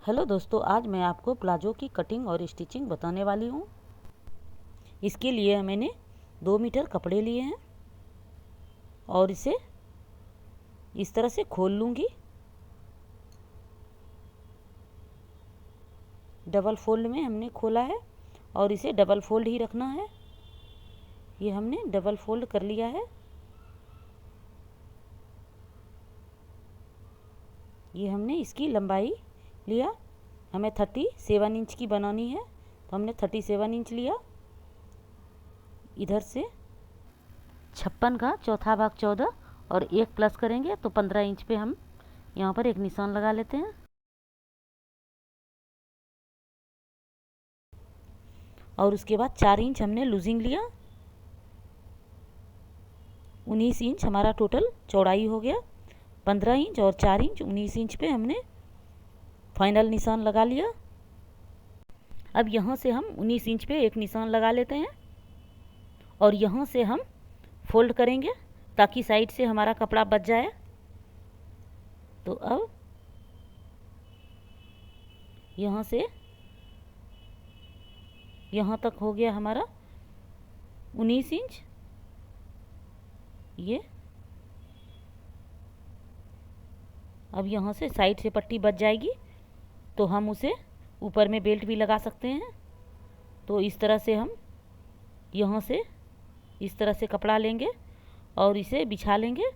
Hello दोस्तों, आज मैं आपको प्लाजो की कटिंग और स्टिचिंग बताने वाली हूँ। इसके लिए मैंने 2 मीटर कपड़े लिए हैं और इसे इस तरह से खोल लूँगी। डबल फोल्ड में हमने खोला है और इसे डबल फोल्ड ही रखना है। ये हमने डबल फोल्ड कर लिया है। ये हमने इसकी लंबाई लिया, हमें 37 इंच की बनानी है तो हमने 37 इंच लिया। इधर से 56 का चौथा भाग 14 और 1 प्लस करेंगे तो 15 इंच पे हम यहाँ पर एक निशान लगा लेते हैं। और उसके बाद 4 इंच हमने लूजिंग लिया। 19 इंच हमारा टोटल चौड़ाई हो गया। 15 इंच और 4 इंच 19 इंच पे हमने फाइनल निशान लगा लिया। अब यहाँ से हम 19 इंच पे एक निशान लगा लेते हैं और यहाँ से हम फोल्ड करेंगे ताकि साइड से हमारा कपड़ा बच जाए। तो अब यहाँ से यहाँ तक हो गया हमारा 19 इंच। ये अब यहाँ से साइड से पट्टी बच जाएगी तो हम उसे ऊपर में बेल्ट भी लगा सकते हैं। तो इस तरह से हम यहाँ से इस तरह से कपड़ा लेंगे और इसे बिछा लेंगे,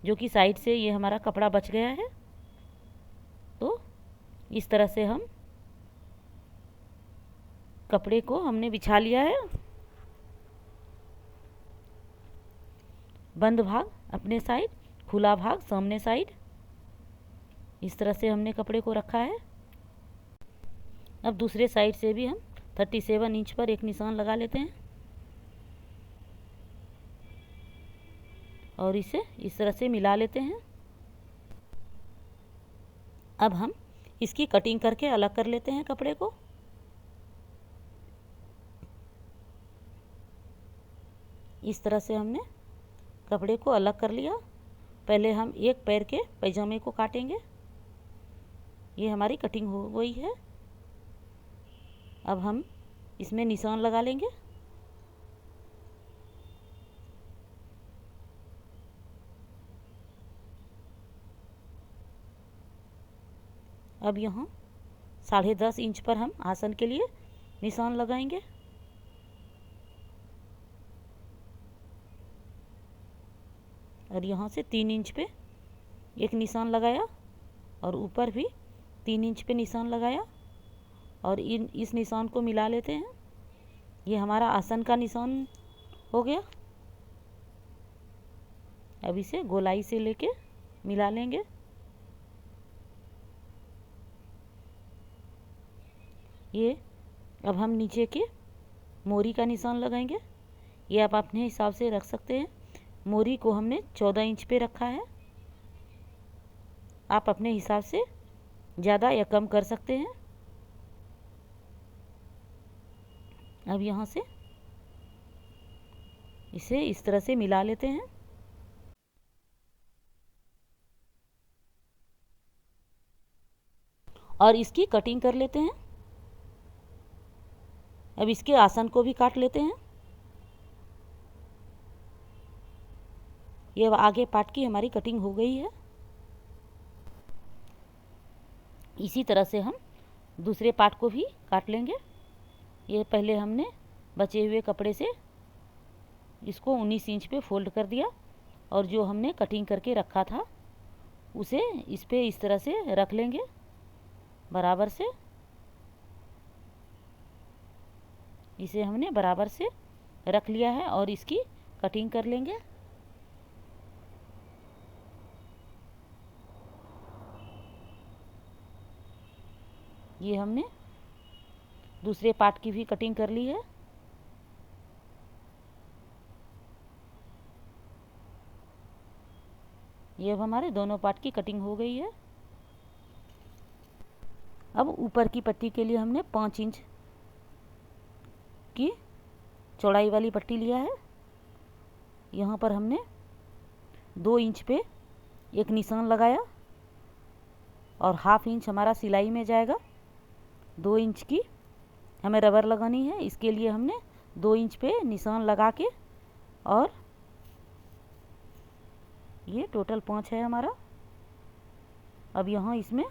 जो कि साइड से ये हमारा कपड़ा बच गया है। तो इस तरह से हम कपड़े को हमने बिछा लिया है। बंद भाग अपने साइड, खुला भाग सामने साइड, इस तरह से हमने कपड़े को रखा है। अब दूसरे साइड से भी हम 37 इंच पर एक निशान लगा लेते हैं और इसे इस तरह से मिला लेते हैं। अब हम इसकी कटिंग करके अलग कर लेते हैं कपड़े को। इस तरह से हमने कपड़े को अलग कर लिया। पहले हम एक पैर के पैजामे को काटेंगे। ये हमारी कटिंग हो गई है। अब हम इसमें निशान लगा लेंगे। अब यहाँ 10.5 इंच पर हम आसन के लिए निशान लगाएंगे। और यहाँ से 3 इंच पे एक निशान लगाया और ऊपर भी 3 इंच पे निशान लगाया और इस निशान को मिला लेते हैं। ये हमारा आसन का निशान हो गया। अब इसे गोलाई से लेके मिला लेंगे। ये अब हम नीचे के मोरी का निशान लगाएंगे। ये आप अपने हिसाब से रख सकते हैं। मोरी को हमने 14 इंच पे रखा है। आप अपने हिसाब से ज़्यादा या कम कर सकते हैं। अब यहाँ से इसे इस तरह से मिला लेते हैं। और इसकी कटिंग कर लेते हैं। अब इसके आसन को भी काट लेते हैं। ये आगे पार्ट की हमारी कटिंग हो गई है। इसी तरह से हम दूसरे पार्ट को भी काट लेंगे। ये पहले हमने बचे हुए कपड़े से इसको 19 इंच पे फोल्ड कर दिया और जो हमने कटिंग करके रखा था उसे इस पे इस तरह से रख लेंगे बराबर से। इसे हमने बराबर से रख लिया है और इसकी कटिंग कर लेंगे। ये हमने दूसरे पार्ट की भी कटिंग कर ली है। ये अब हमारे दोनों पार्ट की कटिंग हो गई है। अब ऊपर की पट्टी के लिए हमने 5 इंच की चौड़ाई वाली पट्टी लिया है। यहाँ पर हमने 2 इंच पे एक निशान लगाया और ½ इंच हमारा सिलाई में जाएगा 2 इंच की हमें रबर लगानी है। इसके लिए हमने 2 इंच पे निशान लगा के, और ये टोटल 5 है हमारा। अब यहाँ इसमें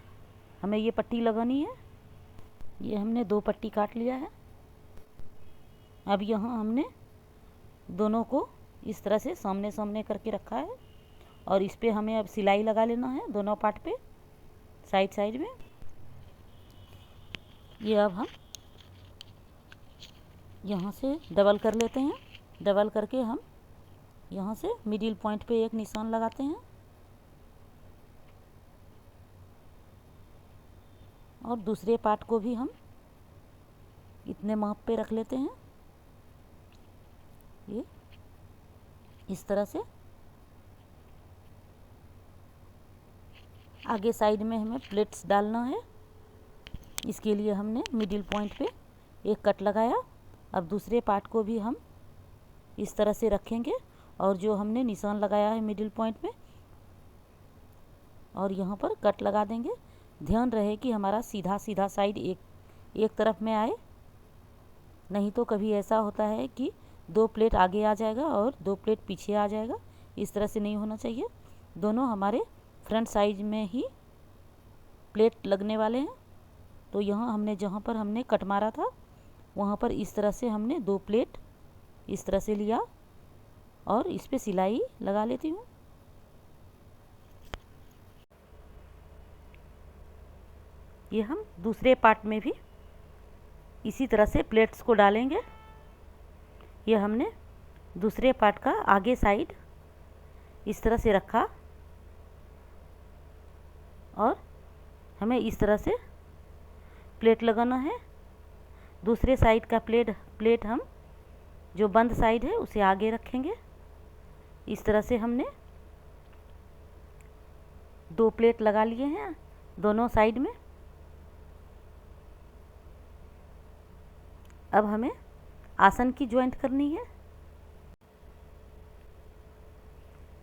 हमें ये पट्टी लगानी है। ये हमने 2 पट्टी काट लिया है। अब यहाँ हमने दोनों को इस तरह से सामने सामने करके रखा है, और इस पे हमें अब सिलाई लगा लेना है दोनों पार्ट पे, साइड साइड में। ये अब हम यहाँ से डबल कर लेते हैं। डबल करके हम यहाँ से मिडिल पॉइंट पे एक निशान लगाते हैं, और दूसरे पार्ट को भी हम इतने माप पे रख लेते हैं। ये इस तरह से आगे साइड में हमें प्लेट्स डालना है। इसके लिए हमने मिडिल पॉइंट पे एक कट लगाया। अब दूसरे पार्ट को भी हम इस तरह से रखेंगे, और जो हमने निशान लगाया है मिडिल पॉइंट में, और यहाँ पर कट लगा देंगे। ध्यान रहे कि हमारा सीधा सीधा साइड एक तरफ में आए, नहीं तो कभी ऐसा होता है कि 2 प्लेट आगे आ जाएगा और 2 प्लेट पीछे आ जाएगा। इस तरह से नहीं होना चाहिए। दोनों हमारे फ्रंट साइड में ही प्लेट लगने वाले हैं। तो यहाँ हमने जहाँ पर हमने कट मारा था वहाँ पर इस तरह से हमने 2 प्लेट इस तरह से लिया, और इस पे सिलाई लगा लेती हूँ। ये हम दूसरे पार्ट में भी इसी तरह से प्लेट्स को डालेंगे। ये हमने दूसरे पार्ट का आगे साइड इस तरह से रखा, और हमें इस तरह से प्लेट लगाना है। दूसरे साइड का प्लेट हम जो बंद साइड है उसे आगे रखेंगे। इस तरह से हमने 2 प्लेट लगा लिए हैं दोनों साइड में। अब हमें आसन की जॉइंट करनी है।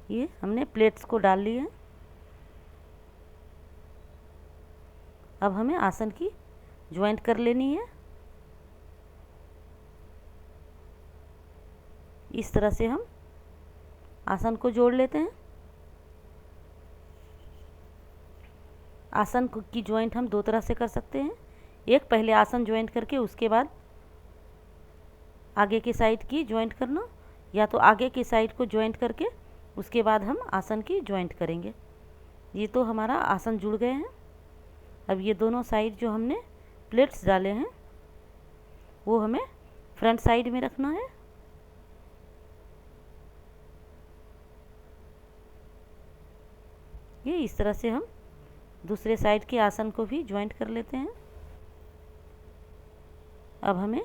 ये हमने प्लेट्स को डाल लिए हैं। अब हमें आसन की जॉइंट कर लेनी है। इस तरह से हम आसन को जोड़ लेते हैं। आसन की जॉइंट हम 2 तरह से कर सकते हैं। एक, पहले आसन जॉइंट करके उसके बाद आगे की साइड की जॉइंट करना, या तो आगे की साइड को जॉइंट करके उसके बाद हम आसन की जॉइंट करेंगे। ये तो हमारा आसन जुड़ गए हैं। अब ये दोनों साइड जो हमने प्लेट्स डाले हैं वो हमें फ्रंट साइड में रखना है। ये इस तरह से हम दूसरे साइड के आसन को भी जॉइंट कर लेते हैं। अब हमें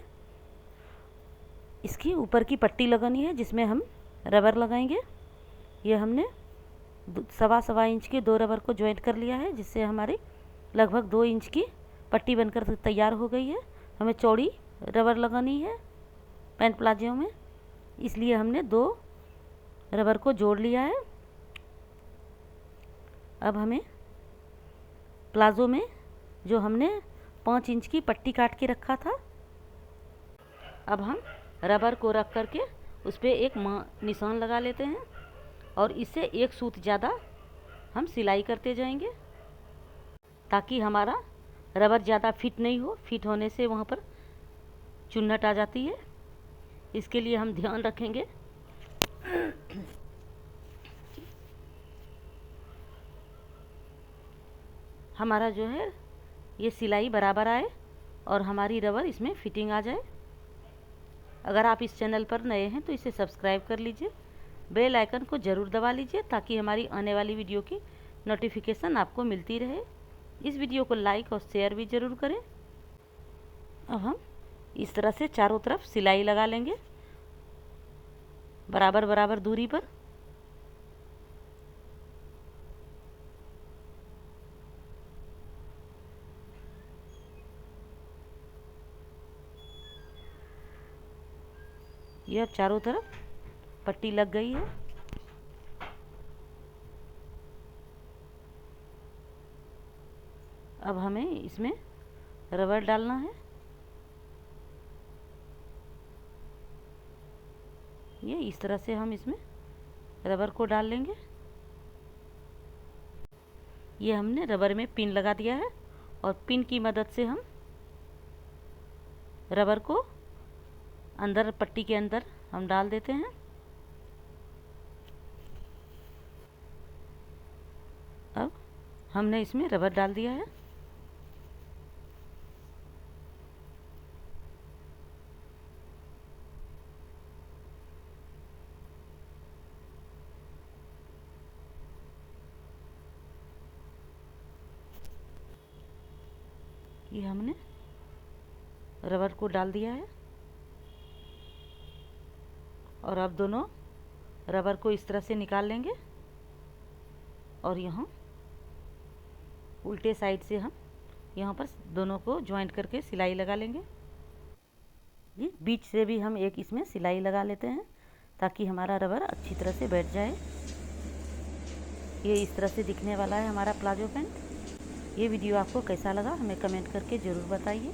इसकी ऊपर की पट्टी लगानी है जिसमें हम रबर लगाएंगे। ये हमने 1.25 इंच के 2 रबर को जॉइंट कर लिया है, जिससे हमारी लगभग 2 इंच की पट्टी बनकर तैयार हो गई है। हमें चौड़ी रबर लगानी है पैंट प्लाजो में, इसलिए हमने 2 रबर को जोड़ लिया है। अब हमें प्लाजो में जो हमने 5 इंच की पट्टी काट के रखा था, अब हम रबर को रख करके उस पर एक निशान लगा लेते हैं, और इससे एक सूत ज़्यादा हम सिलाई करते जाएंगे ताकि हमारा रबर ज़्यादा फिट नहीं हो। फिट होने से वहाँ पर चुन्नट आ जाती है। इसके लिए हम ध्यान रखेंगे हमारा जो है ये सिलाई बराबर आए और हमारी रबर इसमें फिटिंग आ जाए। अगर आप इस चैनल पर नए हैं तो इसे सब्सक्राइब कर लीजिए, बेल आइकन को ज़रूर दबा लीजिए ताकि हमारी आने वाली वीडियो की नोटिफिकेशन आपको मिलती रहे। इस वीडियो को लाइक और शेयर भी ज़रूर करें। अब हम इस तरह से चारों तरफ सिलाई लगा लेंगे बराबर बराबर दूरी पर। ये अब चारों तरफ पट्टी लग गई है। अब हमें इसमें रबर डालना है। ये इस तरह से हम इसमें रबर को डाल लेंगे। ये हमने रबर में पिन लगा दिया है और पिन की मदद से हम रबर को अंदर पट्टी के अंदर हम डाल देते हैं। अब हमने इसमें रबर डाल दिया है। ये हमने रबर को डाल दिया है और अब दोनों रबर को इस तरह से निकाल लेंगे और यहाँ उल्टे साइड से हम यहाँ पर दोनों को ज्वाइंट करके सिलाई लगा लेंगे। जी बीच से भी हम एक इसमें सिलाई लगा लेते हैं ताकि हमारा रबर अच्छी तरह से बैठ जाए। ये इस तरह से दिखने वाला है हमारा प्लाजो पैंट। ये वीडियो आपको कैसा लगा हमें कमेंट करके ज़रूर बताइए।